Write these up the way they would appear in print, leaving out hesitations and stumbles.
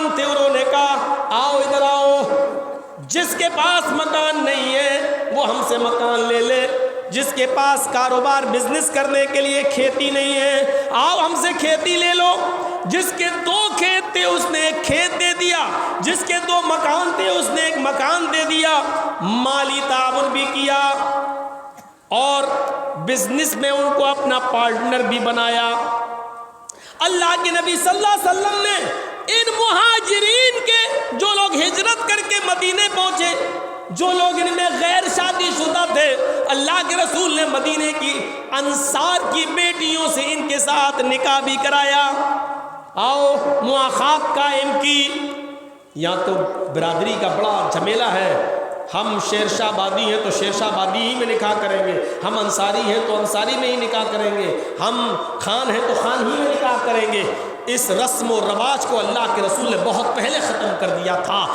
مکان تھے انہوں نے کہا آؤ ادھر آؤ، جس کے پاس مکان نہیں ہے وہ ہم سے مکان لے لے، جس کے پاس کاروبار بزنس کرنے کے لیے کھیتی نہیں ہے آؤ ہم سے کھیتی لے لو۔ جس کے 2 کھیت تھے اس نے 1 کھیت دے دیا، جس کے 2 مکان تھے اس نے 1 مکان دے دیا، مالی تعاون بھی کیا اور بزنس میں ان کو اپنا پارٹنر بھی بنایا۔ اللہ کے نبی صلی اللہ علیہ وسلم نے ان مہاجرین کے، جو لوگ ہجرت کر کے مدینے پہنچے، جو لوگ ان میں غیر شادی شدہ تھے، اللہ کے رسول نے مدینے کی انصار کی بیٹیوں سے ان کے ساتھ نکاح بھی کرایا، آؤ مواخات قائم کی۔ یہاں تو برادری کا بڑا جھمیلا ہے، ہم شیرشاہ آبادی ہیں تو شیرشاہ آبادی ہی میں نکاح کریں گے، ہم انصاری ہیں تو انصاری میں ہی نکاح کریں گے، ہم خان ہیں تو خان ہی میں نکاح کریں گے۔ اس رسم و رواج کو اللہ کے رسول نے بہت پہلے ختم کر دیا تھا۔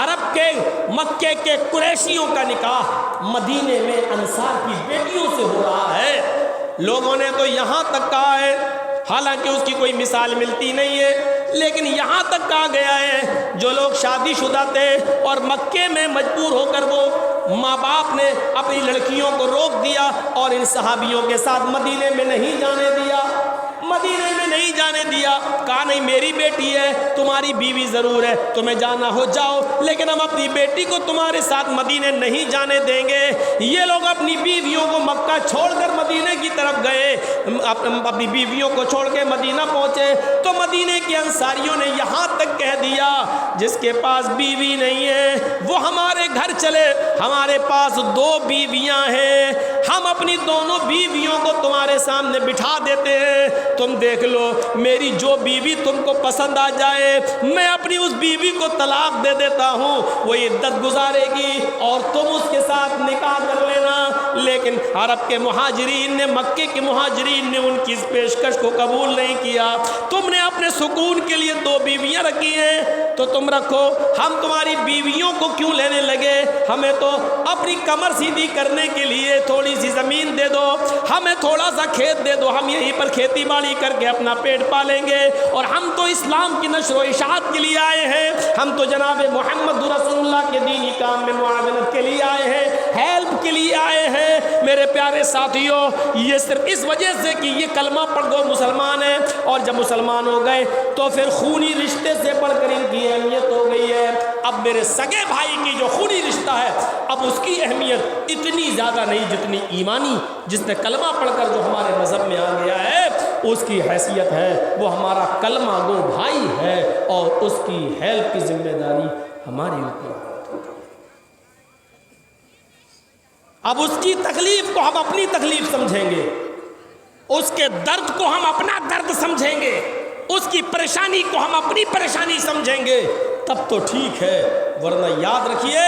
عرب کے، مکے کے قریشیوں کا نکاح مدینے میں انصار کی بیٹیوں سے ہو رہا ہے۔ لوگوں نے تو یہاں تک کہا ہے، حالانکہ اس کی کوئی مثال ملتی نہیں ہے، لیکن یہاں تک کہا گیا ہے جو لوگ شادی شدہ تھے اور مکے میں مجبور ہو کر وہ ماں باپ نے اپنی لڑکیوں کو روک دیا اور ان صحابیوں کے ساتھ مدینے میں نہیں جانے دیا، مدینے میں نہیں جانے دیا، کہا نہیں میری بیٹی ہے، تمہاری بیوی ضرور ہے، تمہیں جانا ہو جاؤ، لیکن ہم اپنی بیٹی کو تمہارے ساتھ مدینے نہیں جانے دیں گے۔ یہ لوگ اپنی بیویوں کو مکہ چھوڑ کر مدینے کی طرف گئے، اپنی بیویوں کو چھوڑ کے مدینہ پہنچے تو مدینے کے انصاریوں نے یہاں تک کہہ دیا جس کے پاس بیوی نہیں ہے وہ ہمارے گھر چلے، ہمارے پاس 2 بیویاں ہیں، ہم اپنی دونوں بیویوں کو تمہارے سامنے بٹھا دیتے ہیں، تم دیکھ لو، میری جو بیوی تم کو پسند آ جائے میں اپنی اس بیوی کو طلاق دے دیتا ہوں، وہ عدت گزارے گی اور تم اس کے ساتھ نکاح کر لینا۔ لیکن عرب کے مہاجرین نے، مکے کے مہاجرین نے ان کی اس پیشکش کو قبول نہیں کیا۔ تم نے اپنے سکون کے لیے 2 بیویاں رکھی ہیں تو تم رکھو، ہم تمہاری بیویوں کو کیوں لینے لگے؟ ہمیں تو اپنی کمر سیدھی کرنے کے لیے تھوڑی سی زمین دے دو، ہمیں تھوڑا سا کھیت دے دو، ہم یہیں پر کھیتی باڑی کر کے اپنا پیٹ پالیں گے، اور ہم تو اسلام کی نشر و اشاعت کے لیے آئے ہیں، ہم تو جناب محمد رسول اللہ کے دینی کام میں معاونت کے لیے آئے ہیں، ہیلپ کے لیے آئے ہیں۔ میرے پیارے ساتھیوں، یہ صرف اس وجہ سے کہ یہ کلمہ پڑھ گو مسلمان ہیں، اور جب مسلمان ہو گئے تو پھر خونی رشتے سے بڑھ کر ان کی اہمیت ہو گئی ہے۔ اب میرے سگے بھائی کی جو خونی رشتہ ہے، اب اس کی اہمیت اتنی زیادہ نہیں جتنی ایمانی، جس نے کلمہ پڑھ کر جو ہمارے مذہب میں آ گیا ہے اس کی حیثیت ہے، وہ ہمارا کلمہ گو بھائی ہے اور اس کی ہیلپ کی ذمہ داری ہماری اوپر ہے۔ اب اس کی تکلیف کو ہم اپنی تکلیف سمجھیں گے، اس کے درد کو ہم اپنا درد سمجھیں گے، اس کی پریشانی کو ہم اپنی پریشانی سمجھیں گے، تب تو ٹھیک ہے، ورنہ یاد رکھیے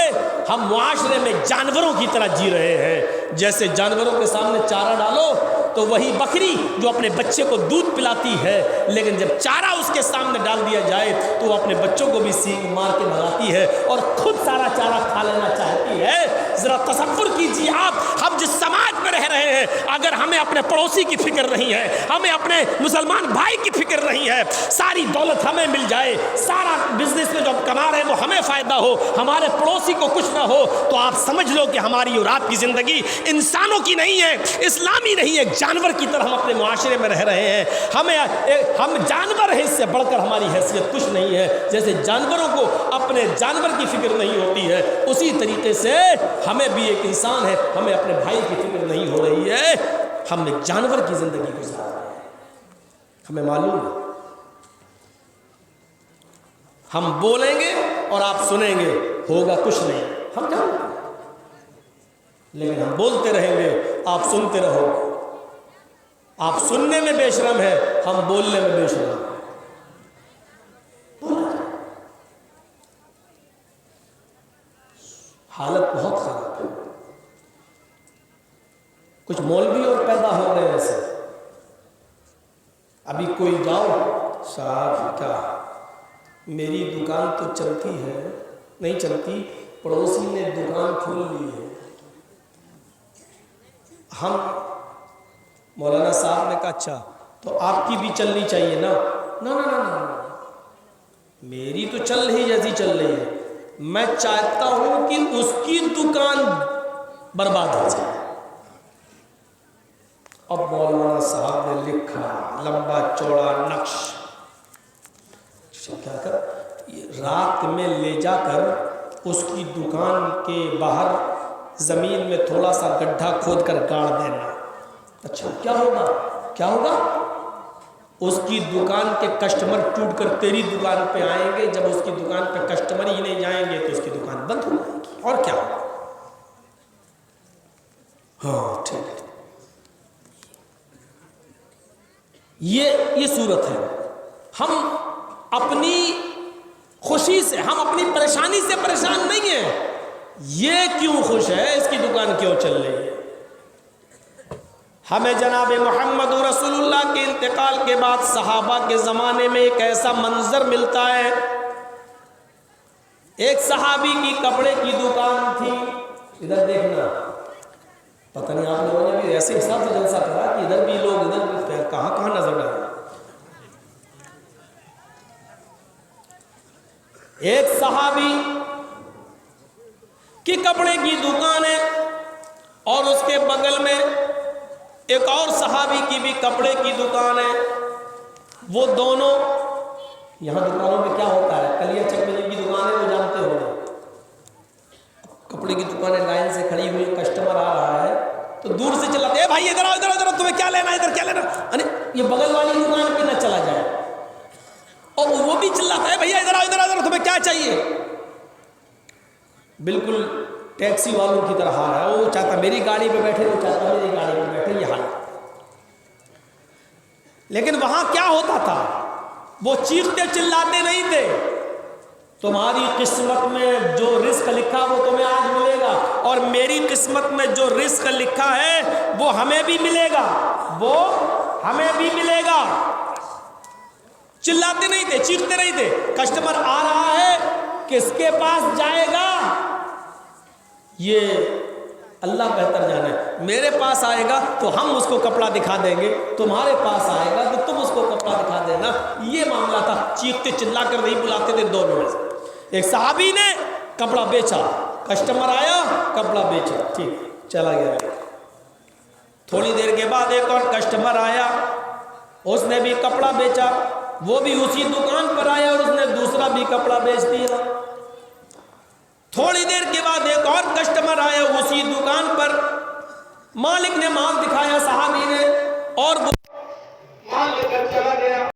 ہم معاشرے میں جانوروں کی طرح جی رہے ہیں۔ جیسے جانوروں کے سامنے چارہ ڈالو تو وہی بکری جو اپنے بچے کو دودھ پلاتی ہے، لیکن جب چارہ اس کے سامنے ڈال دیا جائے تو وہ اپنے بچوں کو بھی سینگ مار کے بھگاتی ہے اور خود سارا چارہ کھا لینا چاہتی ہے۔ ذرا تصور کیجیے آپ، ہم جس سماج میں رہ رہے ہیں، اگر ہمیں اپنے پڑوسی کی فکر نہیں ہے، ہمیں اپنے مسلمان بھائی کی فکر نہیں ہے، ساری دولت ہمیں مل جائے، سارا بزنس میں جو ہم کما رہے ہیں وہ ہمیں فائدہ ہو، ہمارے پڑوسی کو کچھ نہ ہو، تو آپ سمجھ لو کہ ہماری اور آپ کی زندگی انسانوں کی نہیں ہے، اسلامی نہیں ہے، جانور کی طرح ہم اپنے معاشرے میں رہ رہے ہیں۔ ہم جانور ہیں، اس سے بڑھ کر ہماری حیثیت کچھ نہیں ہے۔ جیسے جانوروں کو اپنے جانور کی فکر نہیں ہوتی ہے، اسی طریقے سے ہمیں بھی ایک انسان ہے، ہمیں اپنے بھائی کی فکر نہیں ہو رہی ہے، ہم ایک جانور کی زندگی گزار رہے ہیں۔ ہمیں معلوم ہے ہم بولیں گے اور آپ سنیں گے، ہوگا کچھ نہیں، ہم جانتے ہیں، لیکن ہم بولتے رہیں گے، آپ سنتے رہو گے۔ آپ سننے میں بے شرم ہے، ہم بولنے میں بے شرم ہیں۔ حالت بہت خراب ہے، کچھ مولوی اور پیدا ہو گئے ایسے، ابھی کوئی جاؤ صاحب کیا میری دکان تو چلتی ہے، نہیں چلتی، پڑوسی نے دکان کھول لی ہے۔ ہم مولانا صاحب نے کہا اچھا تو آپ کی بھی چلنی چاہیے نا، نا نا نا نا، میری تو چل رہی جیسی چل رہی ہے، میں چاہتا ہوں کہ اس کی دکان برباد ہو جائے۔ اب مولانا صاحب نے لکھا لمبا چوڑا نقش، کیا کر رات میں لے جا کر اس کی دکان کے باہر زمین میں تھوڑا سا گڈھا کھود کر گاڑ دینا۔ اچھا کیا ہوگا؟ کیا ہوگا؟ اس کی دکان کے کسٹمر ٹوٹ کر تیری دکان پہ آئیں گے، جب اس کی دکان پہ کسٹمر ہی نہیں جائیں گے تو اس کی دکان بند ہو جائے گی، اور کیا ہوگا؟ ہاں ٹھیک ہے، یہ صورت ہے۔ ہم اپنی خوشی سے، ہم اپنی پریشانی سے پریشان نہیں ہیں، یہ کیوں خوش ہے، اس کی دکان کیوں چل رہی ہے۔ ہمیں جناب محمد رسول اللہ کے انتقال کے بعد صحابہ کے زمانے میں ایک ایسا منظر ملتا ہے، ایک صحابی کی کپڑے کی دکان تھی، ادھر دیکھنا، پتہ نہیں آپ لوگوں نے بھی ایسے حساب سے جلسہ کرا کہ ادھر بھی لوگ ادھر بھی، کہاں کہاں نظر آئے۔ ایک صحابی کی کپڑے کی دکان ہے اور اس کے بغل میں ایک اور صحابی کی بھی کپڑے کی دکان ہے، وہ دونوں، یہاں دکانوں میں کیا ہوتا ہے، کلیہ چک میں جن کی دکان ہے وہ جانتے ہو، کپڑے کی دکانیں لائن سے کھڑی ہوئی، کسٹمر آ رہا ہے تو دور سے چلاتے، اے بھائی ادھر آؤ ادھر ادھر، تمہیں کیا لینا ہے، ادھر کیا لینا، ارے یہ بغل والی دکان پہ نہ چلا جائے، اور وہ بھی چلاتا ہے بھیا ادھر آؤ ادھر ادھر، تمہیں کیا چاہیے، بالکل ٹیکسی والوں کی طرح حال ہے، وہ چاہتا میری گاڑی پہ بیٹھے، وہ چاہتا میری گاڑی پہ بیٹھے، یہ حال۔ لیکن وہاں کیا ہوتا تھا، وہ چیختے چلاتے نہیں تھے، تمہاری قسمت میں جو رزق لکھا وہ تمہیں آج ملے گا، اور میری قسمت میں جو رزق لکھا ہے وہ ہمیں بھی ملے گا، وہ ہمیں بھی ملے گا۔ چلاتے نہیں تھے، چیختے نہیں تھے، کسٹمر آ رہا ہے کس کے پاس جائے گا یہ اللہ بہتر جانے، میرے پاس آئے گا تو ہم اس کو کپڑا دکھا دیں گے، تمہارے پاس آئے گا تو تم اس کو کپڑا دکھا دینا، یہ معاملہ تھا، چیختے چلا کر نہیں بلاتے تھے دونوں میں سے۔ ایک صحابی نے کپڑا بیچا، کسٹمر آیا کپڑا بیچا، ٹھیک چلا گیا، تھوڑی دیر کے بعد ایک اور کسٹمر آیا، اس نے بھی کپڑا بیچا، وہ بھی اسی دکان پر آیا اور اس نے دوسرا بھی کپڑا بیچ دیا، تھوڑی دیر کے بعد ایک اور کسٹمر آیا اسی دکان پر، مالک نے مال دکھایا صحابی نے، اور وہ مال لے کر چلا گیا۔